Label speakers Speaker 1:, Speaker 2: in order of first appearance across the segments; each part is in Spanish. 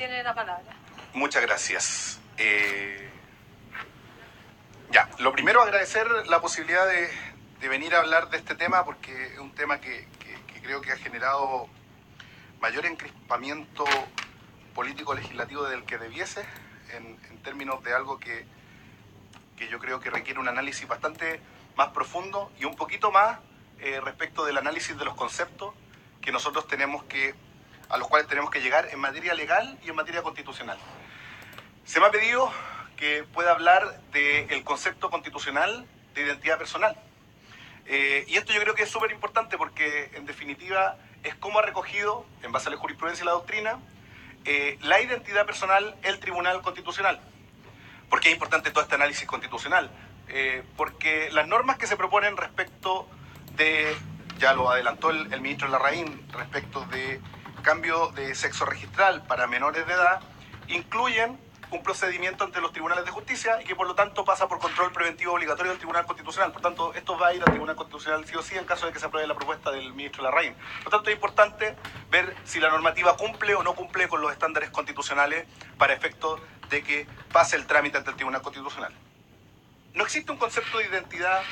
Speaker 1: tiene la palabra.
Speaker 2: Muchas gracias. Lo primero, agradecer la posibilidad de venir a hablar de este tema, porque es un tema que creo que ha generado mayor encrispamiento político-legislativo del que debiese, en términos de algo que yo creo que requiere un análisis bastante más profundo y un poquito más respecto del análisis de los conceptos que nosotros a los cuales tenemos que llegar en materia legal y en materia constitucional. Se me ha pedido que pueda hablar del concepto constitucional de identidad personal. Y esto yo creo que es súper importante porque, en definitiva, es cómo ha recogido, en base a la jurisprudencia y la doctrina, la identidad personal el Tribunal Constitucional. ¿Por qué es importante todo este análisis constitucional? Porque las normas que se proponen respecto de, ya lo adelantó el ministro Larraín, respecto de cambio de sexo registral para menores de edad, incluyen un procedimiento ante los tribunales de justicia y que por lo tanto pasa por control preventivo obligatorio del Tribunal Constitucional. Por tanto, esto va a ir al Tribunal Constitucional sí o sí en caso de que se apruebe la propuesta del ministro Larraín. Por tanto, es importante ver si la normativa cumple o no cumple con los estándares constitucionales para efecto de que pase el trámite ante el Tribunal Constitucional. No existe un concepto de identidad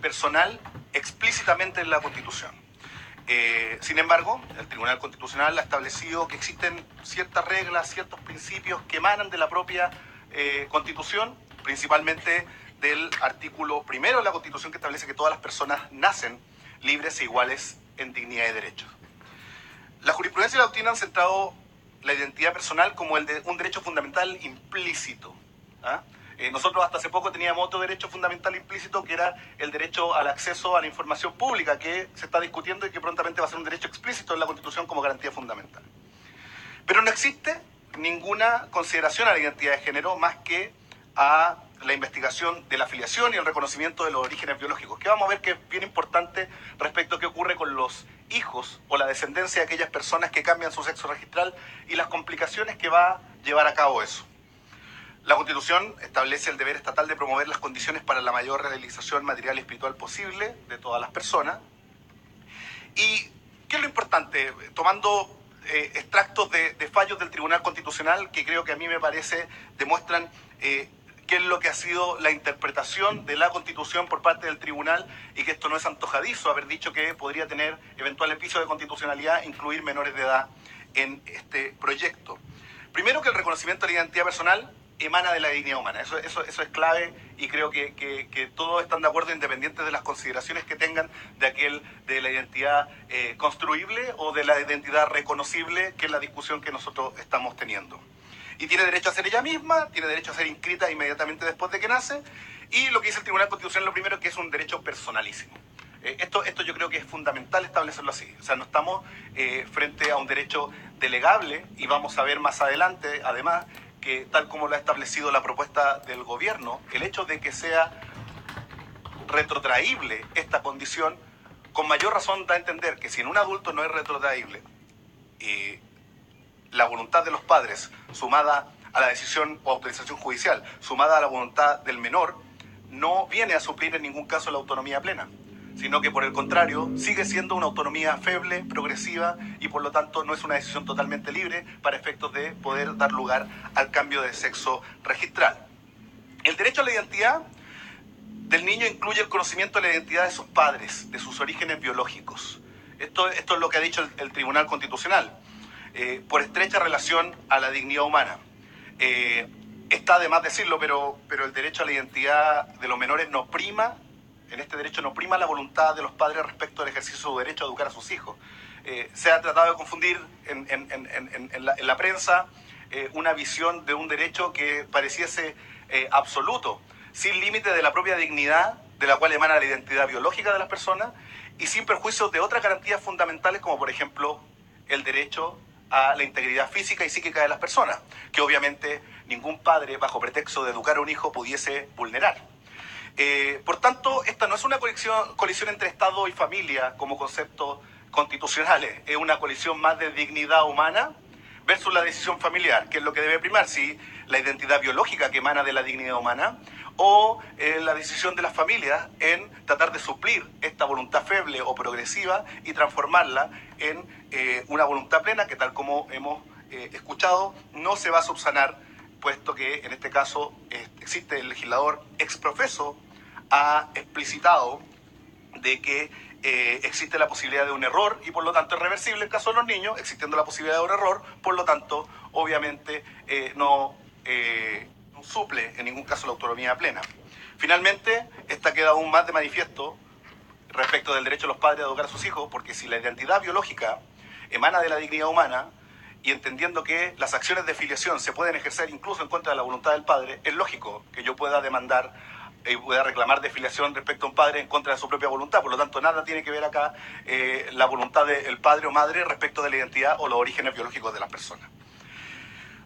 Speaker 2: personal explícitamente en la Constitución. Sin embargo, el Tribunal Constitucional ha establecido que existen ciertas reglas, ciertos principios que emanan de la propia Constitución, principalmente del artículo 1 de la Constitución, que establece que todas las personas nacen libres e iguales en dignidad y derechos. La jurisprudencia y la doctrina han centrado la identidad personal como un derecho fundamental implícito. Nosotros hasta hace poco teníamos otro derecho fundamental implícito, que era el derecho al acceso a la información pública, que se está discutiendo y que prontamente va a ser un derecho explícito en la Constitución como garantía fundamental. Pero no existe ninguna consideración a la identidad de género más que a la investigación de la afiliación y el reconocimiento de los orígenes biológicos, que vamos a ver que es bien importante respecto a qué ocurre con los hijos o la descendencia de aquellas personas que cambian su sexo registral y las complicaciones que va a llevar a cabo eso. La Constitución establece el deber estatal de promover las condiciones para la mayor realización material y espiritual posible de todas las personas. ¿Y qué es lo importante? Tomando extractos de fallos del Tribunal Constitucional, que creo que a mí me parece demuestran qué es lo que ha sido la interpretación de la Constitución por parte del Tribunal, y que esto no es antojadizo haber dicho que podría tener eventuales vicios de constitucionalidad incluir menores de edad en este proyecto. Primero, que el reconocimiento de la identidad personal emana de la dignidad humana. Eso es clave, y creo que todos están de acuerdo, independientes de las consideraciones que tengan de la identidad construible o de la identidad reconocible, que es la discusión que nosotros estamos teniendo. Y tiene derecho a ser ella misma, tiene derecho a ser inscrita inmediatamente después de que nace, y lo que dice el Tribunal Constitucional, lo primero, que es un derecho personalísimo. Esto yo creo que es fundamental establecerlo así. O sea, no estamos frente a un derecho delegable, y vamos a ver más adelante, además, que tal como lo ha establecido la propuesta del gobierno, el hecho de que sea retrotraíble esta condición, con mayor razón da a entender que si en un adulto no es retrotraíble, la voluntad de los padres, sumada a la decisión o autorización judicial, sumada a la voluntad del menor, no viene a suplir en ningún caso la autonomía plena, sino que por el contrario sigue siendo una autonomía feble, progresiva, y por lo tanto no es una decisión totalmente libre para efectos de poder dar lugar al cambio de sexo registral. El derecho a la identidad del niño incluye el conocimiento de la identidad de sus padres, de sus orígenes biológicos. Esto es lo que ha dicho el Tribunal Constitucional, por estrecha relación a la dignidad humana. Está de más decirlo, pero el derecho a la identidad de los menores no prima. En este derecho no prima la voluntad de los padres respecto al ejercicio de su derecho a educar a sus hijos. Se ha tratado de confundir en la prensa una visión de un derecho que pareciese absoluto, sin límite de la propia dignidad de la cual emana la identidad biológica de las personas, y sin perjuicio de otras garantías fundamentales, como por ejemplo el derecho a la integridad física y psíquica de las personas, que obviamente ningún padre, bajo pretexto de educar a un hijo, pudiese vulnerar. Por tanto, esta no es una colisión entre Estado y familia como conceptos constitucionales, es una colisión más de dignidad humana versus la decisión familiar, que es lo que debe primar, si la identidad biológica que emana de la dignidad humana o la decisión de las familias en tratar de suplir esta voluntad feble o progresiva y transformarla en una voluntad plena, que tal como hemos escuchado no se va a subsanar, puesto que en este caso existe el legislador exprofeso ha explicitado de que existe la posibilidad de un error y por lo tanto es reversible en caso de los niños. Existiendo la posibilidad de un error, por lo tanto, obviamente no suple en ningún caso la autonomía plena. Finalmente, esta queda aún más de manifiesto respecto del derecho de los padres a educar a sus hijos, porque si la identidad biológica emana de la dignidad humana, y entendiendo que las acciones de filiación se pueden ejercer incluso en contra de la voluntad del padre, es lógico que yo pueda demandar y pueda reclamar de filiación respecto a un padre en contra de su propia voluntad. Por lo tanto, nada tiene que ver acá la voluntad del padre o madre respecto de la identidad o los orígenes biológicos de las personas.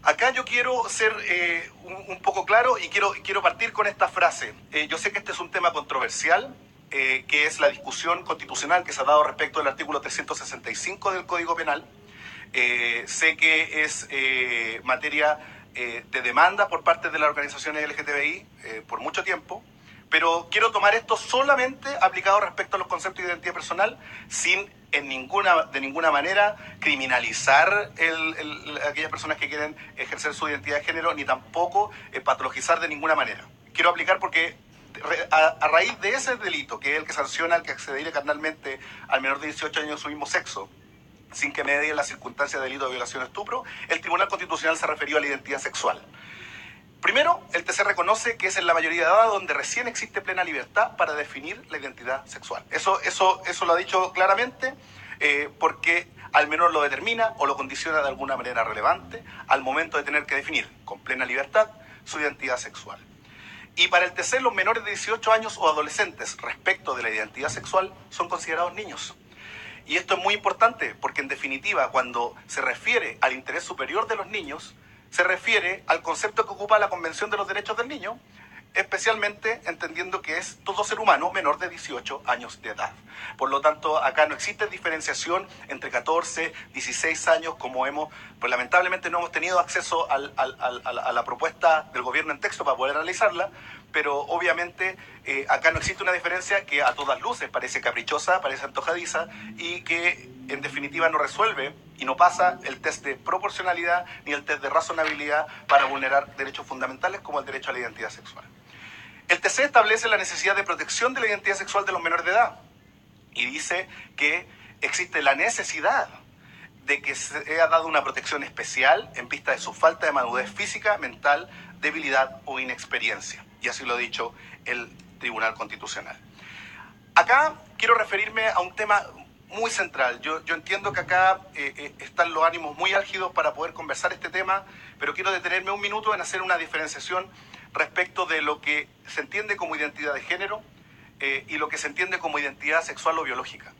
Speaker 2: Acá yo quiero ser un poco claro y quiero partir con esta frase. Yo sé que este es un tema controversial, que es la discusión constitucional que se ha dado respecto del artículo 365 del Código Penal. Sé que es materia de demanda por parte de las organizaciones LGTBI por mucho tiempo, pero quiero tomar esto solamente aplicado respecto a los conceptos de identidad personal, sin de ninguna manera criminalizar aquellas personas que quieren ejercer su identidad de género, ni tampoco patologizar de ninguna manera. Quiero aplicar porque a raíz de ese delito, que es el que sanciona al que accedería carnalmente al menor de 18 años de su mismo sexo, sin que medie las circunstancias de delito de violación o estupro, el Tribunal Constitucional se refirió a la identidad sexual. Primero, el TC reconoce que es en la mayoría de edad donde recién existe plena libertad para definir la identidad sexual. Eso lo ha dicho claramente, porque al menor lo determina o lo condiciona de alguna manera relevante al momento de tener que definir con plena libertad su identidad sexual. Y para el TC, los menores de 18 años o adolescentes respecto de la identidad sexual son considerados niños. Y esto es muy importante porque, en definitiva, cuando se refiere al interés superior de los niños, se refiere al concepto que ocupa la Convención de los Derechos del Niño, especialmente entendiendo que es todo ser humano menor de 18 años de edad. Por lo tanto, acá no existe diferenciación entre 14, 16 años, como pues lamentablemente no hemos tenido acceso a la propuesta del gobierno en texto para poder analizarla, pero obviamente acá no existe una diferencia que a todas luces parece caprichosa, parece antojadiza y que en definitiva no resuelve y no pasa el test de proporcionalidad ni el test de razonabilidad para vulnerar derechos fundamentales como el derecho a la identidad sexual. El TC establece la necesidad de protección de la identidad sexual de los menores de edad y dice que existe la necesidad de que se haya dado una protección especial en vista de su falta de madurez física, mental, debilidad o inexperiencia. Y así lo ha dicho el Tribunal Constitucional. Acá quiero referirme a un tema muy central. Yo entiendo que acá están los ánimos muy álgidos para poder conversar este tema, pero quiero detenerme un minuto en hacer una diferenciación respecto de lo que se entiende como identidad de género y lo que se entiende como identidad sexual o biológica.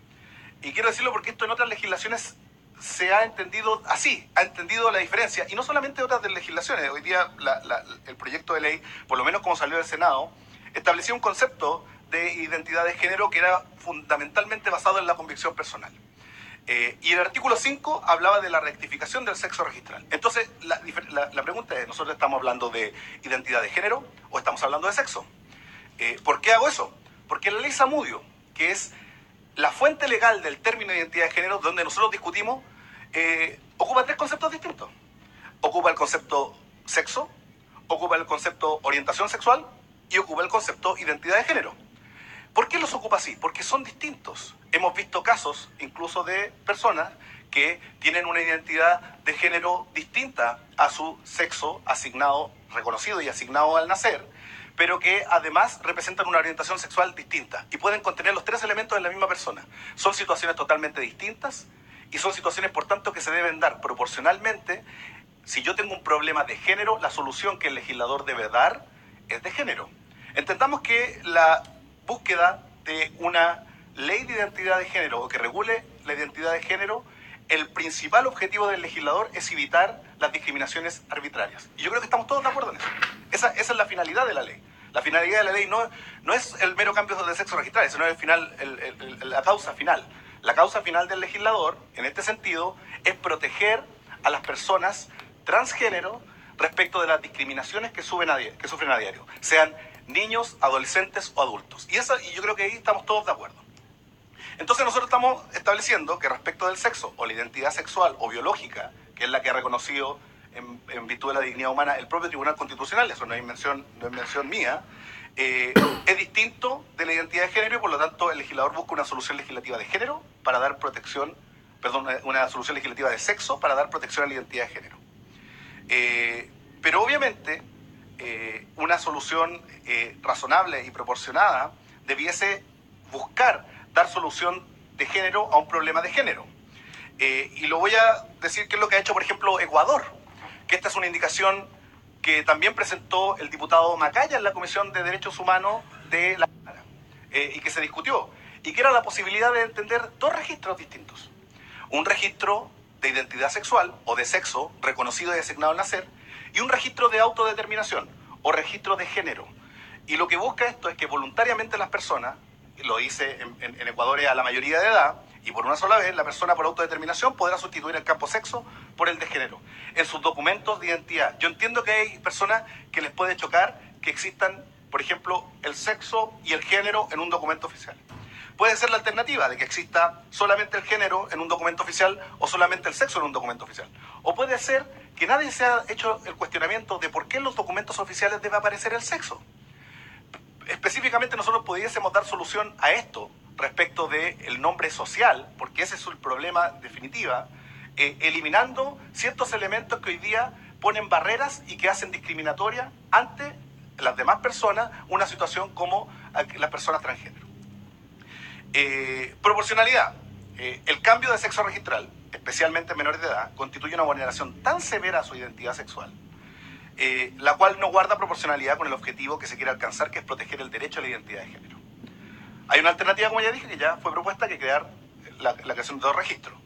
Speaker 2: Y quiero decirlo porque esto en otras legislaciones se ha entendido así, ha entendido la diferencia, y no solamente otras de legislaciones. Hoy día el proyecto de ley, por lo menos como salió del Senado, establecía un concepto de identidad de género que era fundamentalmente basado en la convicción personal. Y el artículo 5 hablaba de la rectificación del sexo registral. Entonces, la pregunta es, ¿nosotros estamos hablando de identidad de género o estamos hablando de sexo? ¿Por qué hago eso? Porque la ley Zamudio, que es la fuente legal del término de identidad de género, donde nosotros discutimos, ocupa tres conceptos distintos. Ocupa el concepto sexo, ocupa el concepto orientación sexual y ocupa el concepto identidad de género. ¿Por qué los ocupa así? Porque son distintos. Hemos visto casos incluso de personas que tienen una identidad de género distinta a su sexo asignado, reconocido y asignado al nacer, pero que además representan una orientación sexual distinta y pueden contener los tres elementos de la misma persona. Son situaciones totalmente distintas y son situaciones, por tanto, que se deben dar proporcionalmente. Si yo tengo un problema de género, la solución que el legislador debe dar es de género. Entendamos que la búsqueda de una ley de identidad de género o que regule la identidad de género, el principal objetivo del legislador es evitar las discriminaciones arbitrarias. Y yo creo que estamos todos de acuerdo en eso. Esa es la finalidad de la ley. La finalidad de la ley no es el mero cambio de sexo registral, sino la causa final. La causa final del legislador, en este sentido, es proteger a las personas transgénero respecto de las discriminaciones que sufren a diario, sean niños, adolescentes o adultos. Y yo creo que ahí estamos todos de acuerdo. Entonces nosotros estamos estableciendo que respecto del sexo o la identidad sexual o biológica que es la que ha reconocido en virtud de la dignidad humana el propio Tribunal Constitucional, eso no es invención mía, es distinto de la identidad de género y por lo tanto el legislador busca una solución legislativa de género para dar protección, perdón, una solución legislativa de sexo para dar protección a la identidad de género. Pero obviamente una solución razonable y proporcionada debiese buscar dar solución de género a un problema de género. Y lo voy a decir que es lo que ha hecho, por ejemplo, Ecuador, que esta es una indicación que también presentó el diputado Macaya en la Comisión de Derechos Humanos de la Cámara, y que se discutió, y que era la posibilidad de entender dos registros distintos. Un registro de identidad sexual o de sexo reconocido y designado al nacer, y un registro de autodeterminación o registro de género. Y lo que busca esto es que voluntariamente las personas, lo dice en Ecuador a la mayoría de edad, y por una sola vez la persona por autodeterminación podrá sustituir el campo sexo por el de género en sus documentos de identidad. Yo entiendo que hay personas que les puede chocar que existan, por ejemplo, el sexo y el género en un documento oficial. Puede ser la alternativa de que exista solamente el género en un documento oficial o solamente el sexo en un documento oficial. O puede ser que nadie se haya hecho el cuestionamiento de por qué en los documentos oficiales debe aparecer el sexo. Específicamente nosotros pudiésemos dar solución a esto respecto del nombre social, porque ese es el problema definitiva, eliminando ciertos elementos que hoy día ponen barreras y que hacen discriminatoria ante las demás personas una situación como las personas transgénero. Proporcionalidad. El cambio de sexo registral, especialmente en menores de edad, constituye una vulneración tan severa a su identidad sexual, la cual no guarda proporcionalidad con el objetivo que se quiere alcanzar, que es proteger el derecho a la identidad de género. Hay una alternativa, como ya dije, que ya fue propuesta, que crear la creación de dos registros.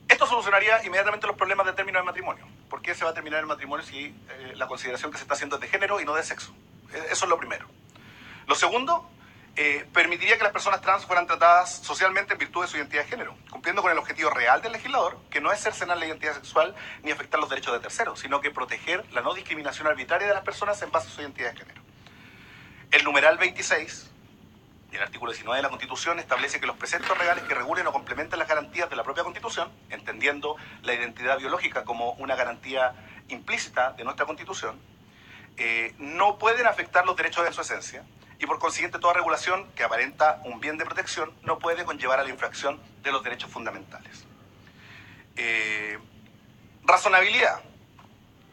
Speaker 2: Esto solucionaría inmediatamente los problemas de término de matrimonio. ¿Por qué se va a terminar el matrimonio si la consideración que se está haciendo es de género y no de sexo? Eso es lo primero. Lo segundo, permitiría que las personas trans fueran tratadas socialmente en virtud de su identidad de género, cumpliendo con el objetivo real del legislador, que no es cercenar la identidad sexual ni afectar los derechos de terceros, sino que proteger la no discriminación arbitraria de las personas en base a su identidad de género. El numeral 26 y el artículo 19 de la Constitución establece que los preceptos legales que regulen o complementen las garantías de la propia Constitución, entendiendo la identidad biológica como una garantía implícita de nuestra Constitución, no pueden afectar los derechos en su esencia, y por consiguiente toda regulación que aparenta un bien de protección no puede conllevar a la infracción de los derechos fundamentales. Razonabilidad.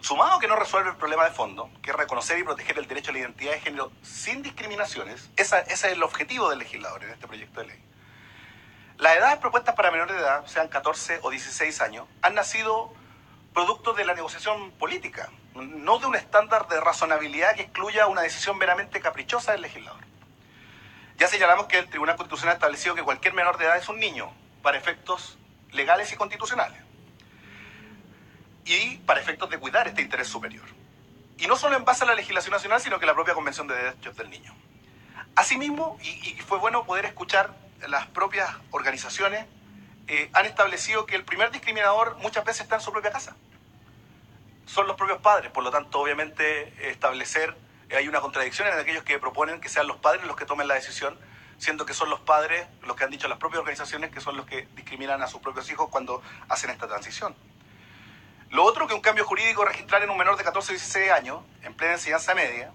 Speaker 2: Sumado que no resuelve el problema de fondo, que es reconocer y proteger el derecho a la identidad de género sin discriminaciones, ese es el objetivo del legislador en este proyecto de ley. Las edades propuestas para menores de edad, sean 14 o 16 años, han nacido producto de la negociación política, no de un estándar de razonabilidad que excluya una decisión meramente caprichosa del legislador. Ya señalamos que el Tribunal Constitucional ha establecido que cualquier menor de edad es un niño, para efectos legales y constitucionales, y para efectos de cuidar este interés superior. Y no solo en base a la legislación nacional, sino que la propia Convención de Derechos del Niño. Asimismo, y fue bueno poder escuchar las propias organizaciones, han establecido que el primer discriminador muchas veces está en su propia casa. Son los propios padres, por lo tanto, obviamente, hay una contradicción en aquellos que proponen que sean los padres los que tomen la decisión, siendo que son los padres los que han dicho las propias organizaciones que son los que discriminan a sus propios hijos cuando hacen esta transición. Lo otro, que un cambio jurídico registrar en un menor de 14 o 16 años, en plena enseñanza media,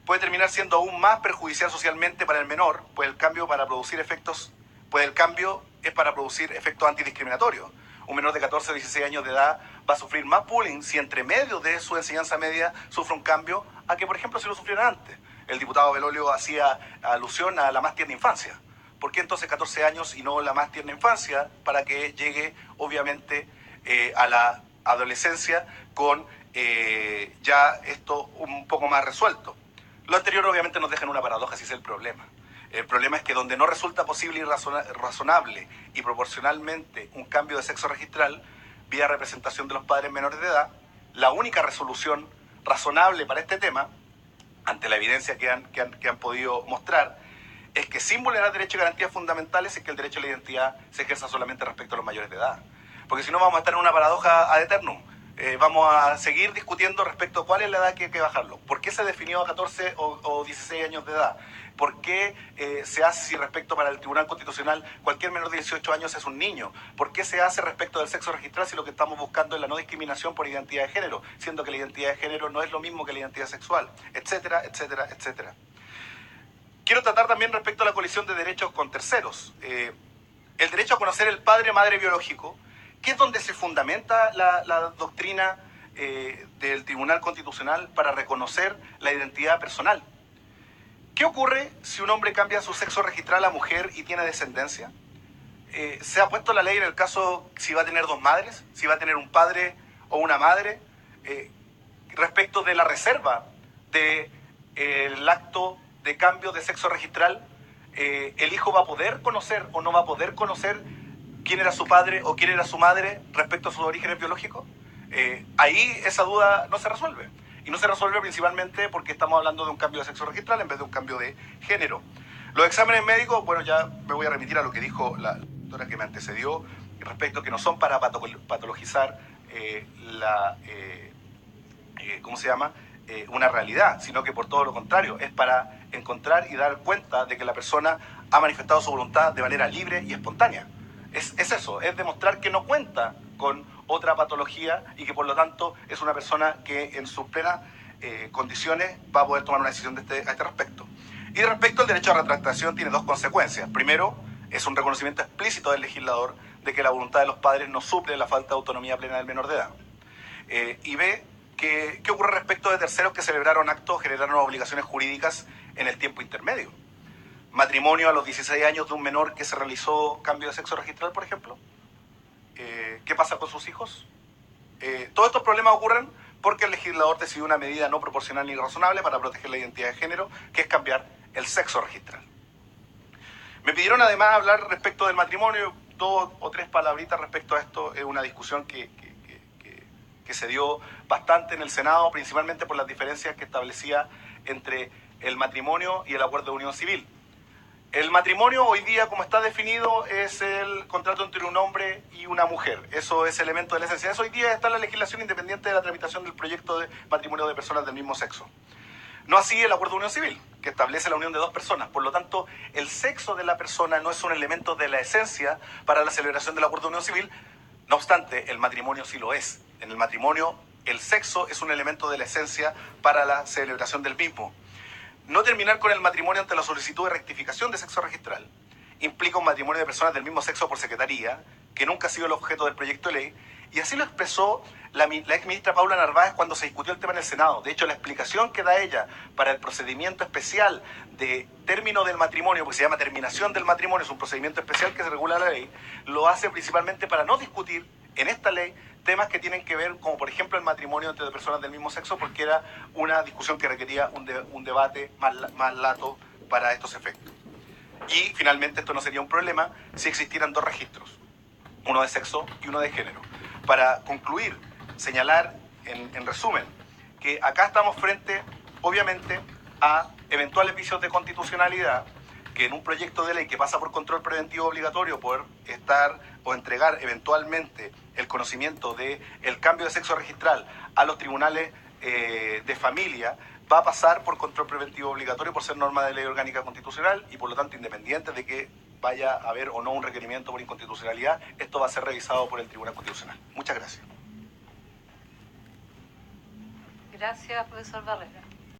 Speaker 2: puede terminar siendo aún más perjudicial socialmente para el menor, pues el cambio es para producir efectos antidiscriminatorios. Un menor de 14 o 16 años de edad va a sufrir más bullying si entre medio de su enseñanza media sufre un cambio a que, por ejemplo, si lo sufriera antes. El diputado Belolio hacía alusión a la más tierna infancia. ¿Por qué entonces 14 años y no la más tierna infancia? Para que llegue, obviamente, a la adolescencia con ya esto un poco más resuelto. Lo anterior obviamente nos deja en una paradoja, si es el problema. El problema es que donde no resulta posible y razonable y proporcionalmente un cambio de sexo registral vía representación de los padres menores de edad, la única resolución razonable para este tema, ante la evidencia que han podido mostrar, es que sin vulnerar derechos y garantías fundamentales es que el derecho a la identidad se ejerza solamente respecto a los mayores de edad. Porque si no vamos a estar en una paradoja ad eternum. vamos a seguir discutiendo respecto a cuál es la edad que hay que bajarlo. ¿Por qué se definió a 14 o 16 años de edad? ¿Por qué se hace si respecto para el Tribunal Constitucional cualquier menor de 18 años es un niño? ¿Por qué se hace respecto del sexo registral si lo que estamos buscando es la no discriminación por identidad de género, siendo que la identidad de género no es lo mismo que la identidad sexual? Etcétera, etcétera, etcétera. Quiero tratar también respecto a la colisión de derechos con terceros. El derecho a conocer el padre-madre biológico, que es donde se fundamenta la doctrina del Tribunal Constitucional para reconocer la identidad personal. ¿Qué ocurre si un hombre cambia su sexo registral a mujer y tiene descendencia? ¿Se ha puesto la ley en el caso si va a tener dos madres, si va a tener un padre o una madre? Respecto de la reserva del acto de cambio de sexo registral, ¿el hijo va a poder conocer o no va a poder conocer quién era su padre o quién era su madre respecto a sus orígenes biológicos? Ahí esa duda no se resuelve. Y no se resuelve principalmente porque estamos hablando de un cambio de sexo registral en vez de un cambio de género. Los exámenes médicos, bueno, ya me voy a remitir a lo que dijo la doctora que me antecedió respecto a que no son para patologizar ¿cómo se llama? Una realidad, sino que por todo lo contrario, es para encontrar y dar cuenta de que la persona ha manifestado su voluntad de manera libre y espontánea. Es eso, es demostrar que no cuenta con otra patología y que por lo tanto es una persona que en sus plenas condiciones va a poder tomar una decisión a este respecto. Y respecto al derecho a retractación tiene dos consecuencias. Primero, es un reconocimiento explícito del legislador de que la voluntad de los padres no suple la falta de autonomía plena del menor de edad. Y B, ¿qué ocurre respecto de terceros que celebraron actos o generaron obligaciones jurídicas en el tiempo intermedio? Matrimonio a los 16 años de un menor que se realizó cambio de sexo registral, por ejemplo. ¿Qué pasa con sus hijos? Todos estos problemas ocurren porque el legislador decidió una medida no proporcional ni razonable para proteger la identidad de género, que es cambiar el sexo registral. Me pidieron además hablar respecto del matrimonio, 2 o 3 palabritas respecto a esto. Es una discusión que se dio bastante en el Senado, principalmente por las diferencias que establecía entre el matrimonio y el acuerdo de unión civil. El matrimonio hoy día, como está definido, es el contrato entre un hombre y una mujer. Eso es elemento de la esencia. Eso hoy día está en la legislación independiente de la tramitación del proyecto de matrimonio de personas del mismo sexo. No así el acuerdo de unión civil, que establece la unión de 2 personas. Por lo tanto, el sexo de la persona no es un elemento de la esencia para la celebración del acuerdo de unión civil. No obstante, el matrimonio sí lo es. En el matrimonio, el sexo es un elemento de la esencia para la celebración del mismo. No terminar con el matrimonio ante la solicitud de rectificación de sexo registral implica un matrimonio de personas del mismo sexo por secretaría, que nunca ha sido el objeto del proyecto de ley, y así lo expresó la ex ministra Paula Narváez cuando se discutió el tema en el Senado. De hecho, la explicación que da ella para el procedimiento especial de término del matrimonio, porque se llama terminación del matrimonio, es un procedimiento especial que se regula la ley, lo hace principalmente para no discutir en esta ley temas que tienen que ver, como por ejemplo el matrimonio entre personas del mismo sexo, porque era una discusión que requería un debate más lato para estos efectos. Y finalmente esto no sería un problema si existieran 2 registros, uno de sexo y uno de género. Para concluir, señalar en resumen que acá estamos frente, obviamente, a eventuales vicios de constitucionalidad, que en un proyecto de ley que pasa por control preventivo obligatorio, poder estar o entregar eventualmente el conocimiento del cambio de sexo registral a los tribunales de familia, va a pasar por control preventivo obligatorio por ser norma de ley orgánica constitucional y por lo tanto, independiente de que vaya a haber o no un requerimiento por inconstitucionalidad, esto va a ser revisado por el Tribunal Constitucional. Muchas gracias.
Speaker 1: Gracias, profesor Barrera.